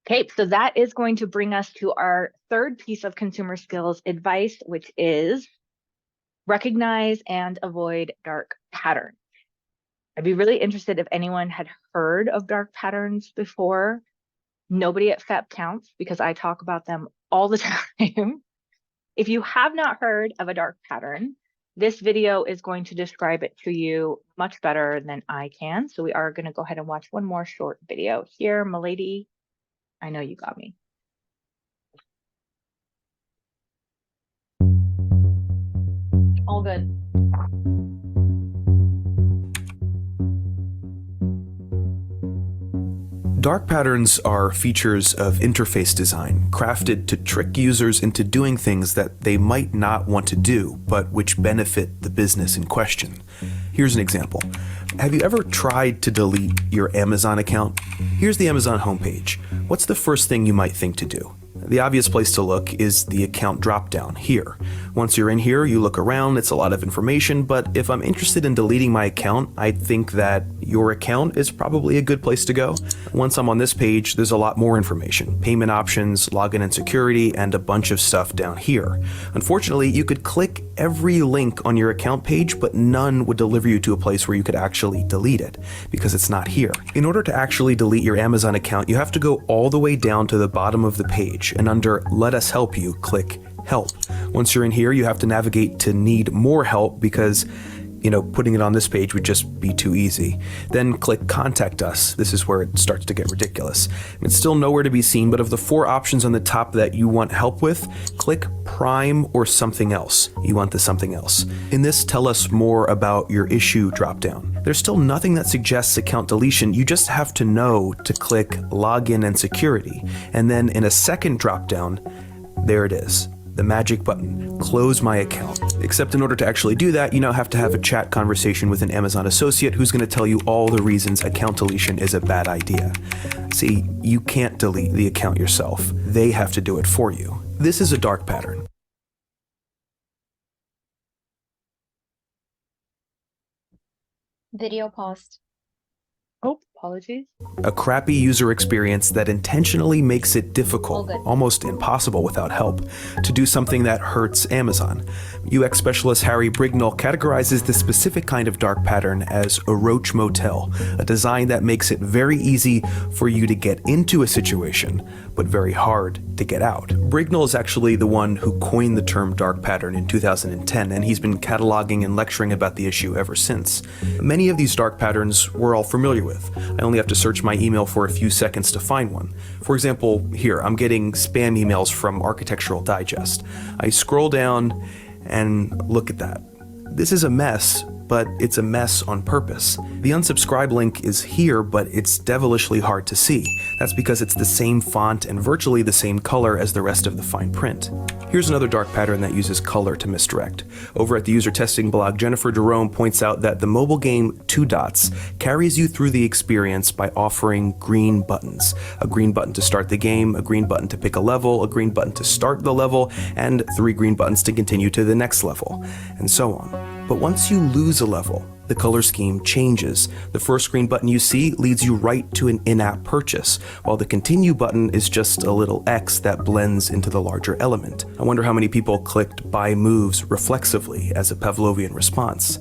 Okay, so that is going to bring us to our third piece of consumer skills advice, which is recognize and avoid dark patterns. I'd be really interested if anyone had heard of dark patterns before. Nobody at FEP counts because I talk about them all the time. If you have not heard of a dark pattern, this video is going to describe it to you much better than I can. So we are going to go ahead and watch one more short video here. Milady, I know you got me. All good. Dark patterns are features of interface design, crafted to trick users into doing things that they might not want to do, but which benefit the business in question. Here's an example. Have you ever tried to delete your Amazon account? Here's the Amazon homepage. What's the first thing you might think to do? The obvious place to look is the account dropdown here. Once you're in here, you look around, it's a lot of information, but if I'm interested in deleting my account, I think that your account is probably a good place to go. Once I'm on this page, there's a lot more information, payment options, login and security, and a bunch of stuff down here. Unfortunately, you could click every link on your account page, but none would deliver you to a place where you could actually delete it, because it's not here. In order to actually delete your Amazon account, you have to go all the way down to the bottom of the page, and under Let Us Help You, click Help. Once you're in here, you have to navigate to Need More Help because, putting it on this page would just be too easy. Then click Contact Us. This is where it starts to get ridiculous. It's still nowhere to be seen, but of the 4 options on the top that you want help with, click Prime or Something Else. You want the something else. In this Tell Us More About Your Issue dropdown, there's still nothing that suggests account deletion. You just have to know to click Login and Security. And then in a second dropdown, there it is. The magic button, close my account. Except in order to actually do that, you now have to have a chat conversation with an Amazon associate who's going to tell you all the reasons account deletion is a bad idea. See, you can't delete the account yourself. They have to do it for you. This is a dark pattern. Video paused. Oh, apologies. A crappy user experience that intentionally makes it difficult, almost impossible without help, to do something that hurts Amazon. UX specialist Harry Brignall categorizes this specific kind of dark pattern as a roach motel, a design that makes it very easy for you to get into a situation, but very hard to get out. Brignall is actually the one who coined the term dark pattern in 2010, and he's been cataloging and lecturing about the issue ever since. Many of these dark patterns we're all familiar with. I only have to search my email for a few seconds to find one. For example, here, I'm getting spam emails from Architectural Digest. I scroll down and look at that. This is a mess, but it's a mess on purpose. The unsubscribe link is here, but it's devilishly hard to see. That's because it's the same font and virtually the same color as the rest of the fine print. Here's another dark pattern that uses color to misdirect. Over at the user testing blog, Jennifer Jerome points out that the mobile game Two Dots carries you through the experience by offering green buttons. A green button to start the game, a green button to pick a level, a green button to start the level, and 3 green buttons to continue to the next level, and so on. But once you lose a level, the color scheme changes. The first green button you see leads you right to an in-app purchase, while the continue button is just a little X that blends into the larger element. I wonder how many people clicked buy moves reflexively as a Pavlovian response.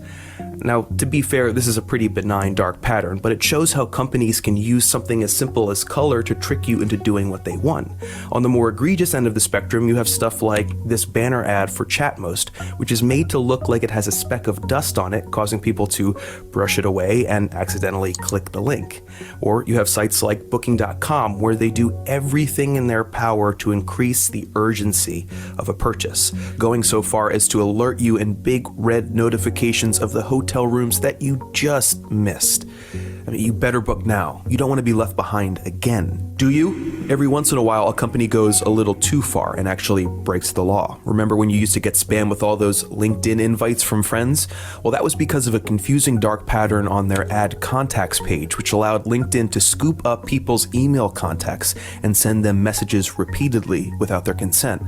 Now, to be fair, this is a pretty benign dark pattern, but it shows how companies can use something as simple as color to trick you into doing what they want. On the more egregious end of the spectrum, you have stuff like this banner ad for Chatmost, which is made to look like it has a speck of dust on it, causing people to brush it away and accidentally click the link. Or you have sites like Booking.com, where they do everything in their power to increase the urgency of a purchase, going so far as to alert you in big red notifications of the hotel rooms that you just missed. I mean, you better book now. You don't want to be left behind again, do you? Every once in a while, a company goes a little too far and actually breaks the law. Remember when you used to get spam with all those LinkedIn invites from friends? Well, that was because of a confusing dark pattern on their Add Contacts page, which allowed LinkedIn to scoop up people's email contacts and send them messages repeatedly without their consent.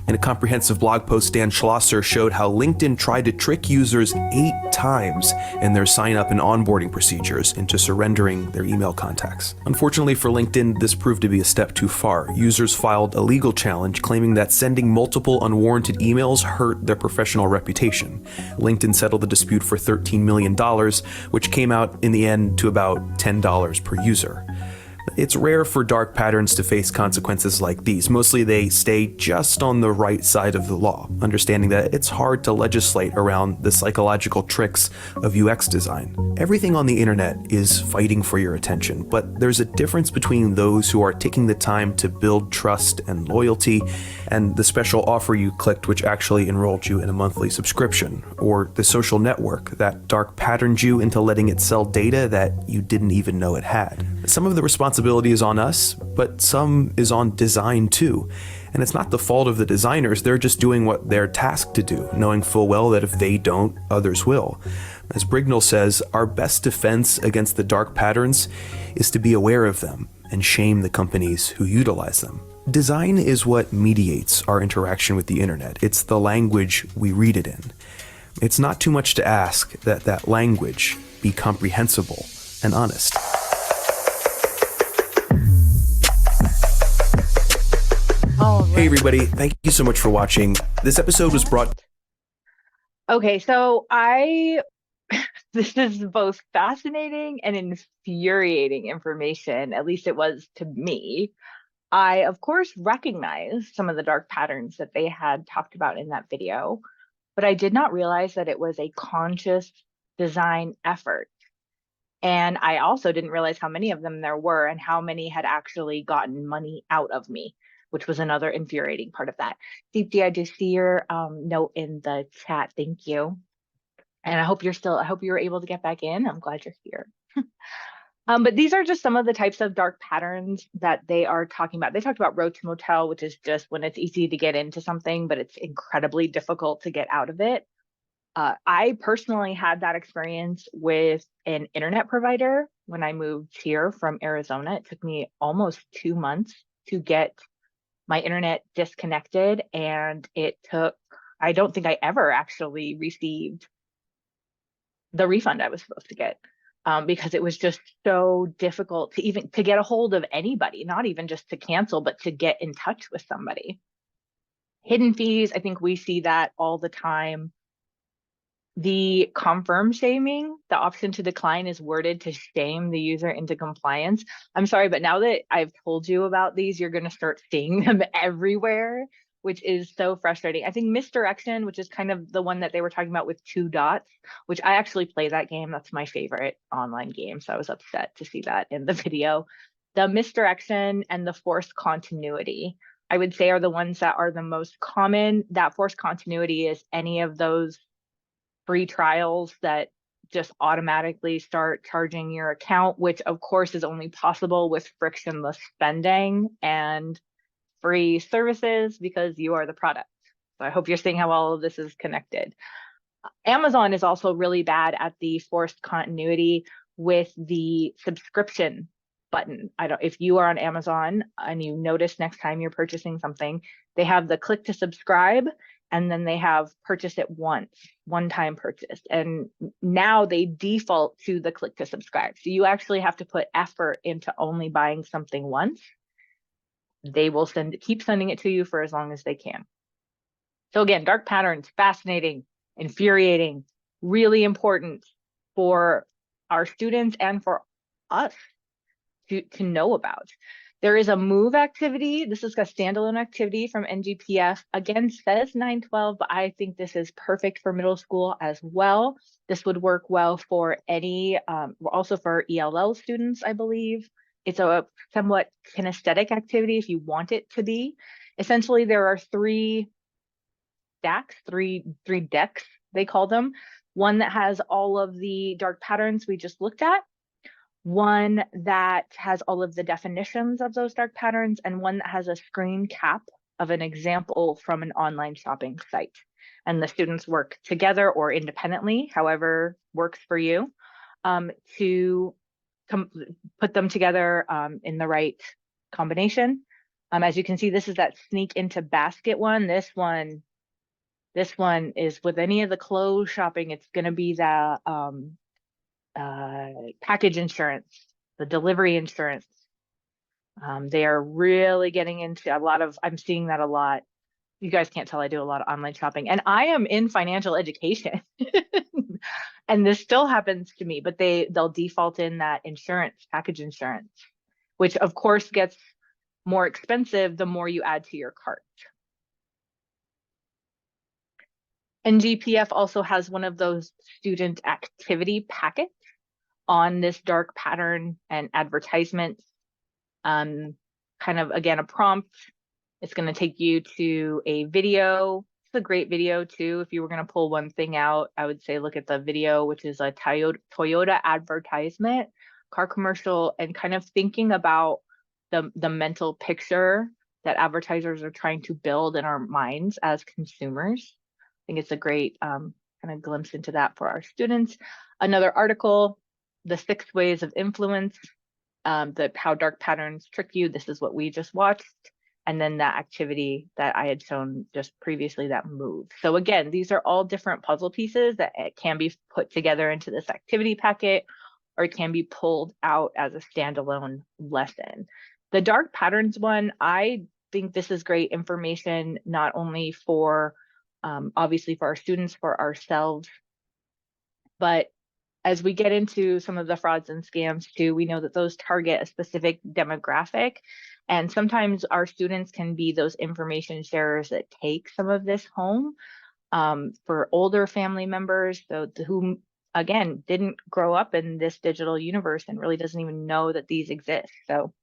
In a comprehensive blog post, Dan Schlosser showed how LinkedIn tried to trick users 8 times in their sign-up and onboarding procedures into surrendering their email contacts. Unfortunately for LinkedIn, this proved to be a step step too far. Users filed a legal challenge claiming that sending multiple unwarranted emails hurt their professional reputation. LinkedIn settled the dispute for $13 million, which came out in the end to about $10 per user. It's rare for dark patterns to face consequences like these. Mostly they stay just on the right side of the law, understanding that it's hard to legislate around the psychological tricks of UX design. Everything on the internet is fighting for your attention, but there's a difference between those who are taking the time to build trust and loyalty and the special offer you clicked which actually enrolled you in a monthly subscription, or the social network that dark patterned you into letting it sell data that you didn't even know it had. Some of the responsibility is on us, but some is on design too. And it's not the fault of the designers, they're just doing what they're tasked to do, knowing full well that if they don't, others will. As Brignall says, our best defense against the dark patterns is to be aware of them and shame the companies who utilize them. Design is what mediates our interaction with the internet. It's the language we read it in. It's not too much to ask that that language be comprehensible and honest. Hey everybody, thank you so much for watching. This episode was brought... Okay, so this is both fascinating and infuriating information, at least it was to me. I, of course, recognized some of the dark patterns that they had talked about in that video, but I did not realize that it was a conscious design effort. And I also didn't realize how many of them there were and how many had actually gotten money out of me, which was another infuriating part of that. Deepti, I do see your note in the chat. Thank you. And I hope you were able to get back in. I'm glad you're here. But these are just some of the types of dark patterns that they are talking about. They talked about road to motel, which is just when it's easy to get into something, but it's incredibly difficult to get out of it. I personally had that experience with an internet provider when I moved here from Arizona. It took me almost 2 months to get my internet disconnected, and I don't think I ever actually received the refund I was supposed to get. Because it was just so difficult to even to get a hold of anybody, not even just to cancel, but to get in touch with somebody. Hidden fees, I think we see that all the time. The confirm shaming, the option to decline is worded to shame the user into compliance. I'm sorry, but now that I've told you about these, you're going to start seeing them everywhere, which is so frustrating. I think misdirection, which is kind of the one that they were talking about with 2 dots, which I actually play that game. That's my favorite online game. So I was upset to see that in the video. The misdirection and the forced continuity, I would say, are the ones that are the most common. That forced continuity is any of those free trials that just automatically start charging your account, which of course is only possible with frictionless spending and free services because you are the product. So I hope you're seeing how all of this is connected. Amazon is also really bad at the forced continuity with the subscription button. If you are on Amazon and you notice next time you're purchasing something, they have the click to subscribe, and then they have purchase it once, one-time purchase. And now they default to the click to subscribe. So you actually have to put effort into only buying something once. They will keep sending it to you for as long as they can. So again, dark patterns, fascinating, infuriating, really important for our students and for us to know about. There is a move activity. This is a standalone activity from NGPF. Again, says 912, but I think this is perfect for middle school as well. This would work well for any, also for ELL students, I believe. It's a somewhat kinesthetic activity if you want it to be. Essentially, there are 3 stacks, three decks, they call them. One that has all of the dark patterns we just looked at, one that has all of the definitions of those dark patterns, and one that has a screen cap of an example from an online shopping site. And the students work together or independently, however works for you, to put them together in the right combination. As you can see, this is that sneak into basket one. This one is with any of the clothes shopping. It's going to be the package insurance, the delivery insurance. They are really getting into I'm seeing that a lot. You guys can't tell I do a lot of online shopping, and I am in financial education. And this still happens to me, but they'll default in that insurance, package insurance, which of course gets more expensive the more you add to your cart. NGPF also has one of those student activity packets on this dark pattern and advertisements. Kind of, again, a prompt. It's going to take you to a video. It's a great video too. If you were going to pull one thing out, I would say look at the video, which is a Toyota advertisement, car commercial, and kind of thinking about the mental picture that advertisers are trying to build in our minds as consumers. I think it's a great kind of glimpse into that for our students. Another article, The 6 Ways of Influence, how dark patterns trick you. This is what we just watched. And then that activity that I had shown just previously, that move. So again, these are all different puzzle pieces that can be put together into this activity packet, or it can be pulled out as a standalone lesson. The dark patterns one, I think this is great information, not only for obviously for our students, for ourselves, but as we get into some of the frauds and scams too, we know that those target a specific demographic. And sometimes our students can be those information sharers that take some of this home for older family members, so who, again, didn't grow up in this digital universe and really doesn't even know that these exist. So